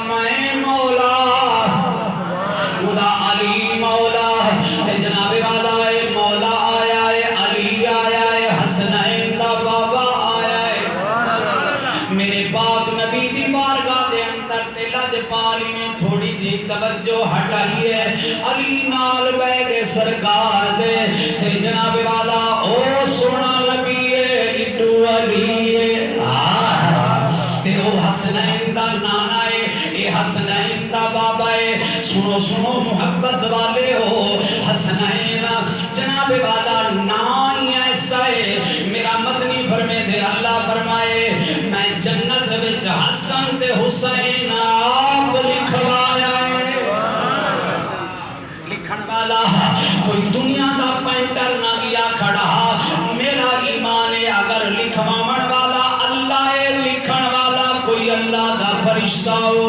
میں مولا خدا علی مولا تے جناب والا اے مولا آیا ہے علی آیا ہے حسنین دا بابا آیا ہے میرے پاک نبی دی بارگاہ دے اندر تے لج پالی میں تھوڑی جی توجہ ہٹائی ہے علی نال بے دے سرکار دے تے جناب والا او سونا نبی ہے اڈو علی ہے تے او حسنین دا نانا ہے اے حسنین دا بابا ہے سنو سنو محبت والے ہو حسنین جناب والا نائی ایسا ہے میرا مدنی فرمے دے اللہ فرمائے میں جنت وچ حسن تے حسین آپ لکھوایا ہے لکھن والا کوئی دنیا دا پینٹر نہ گیا کھڑا میرا ایمان ہے اگر لکھواون والا اللہ ہے لکھن والا کوئی اللہ دا فرشتہ ہو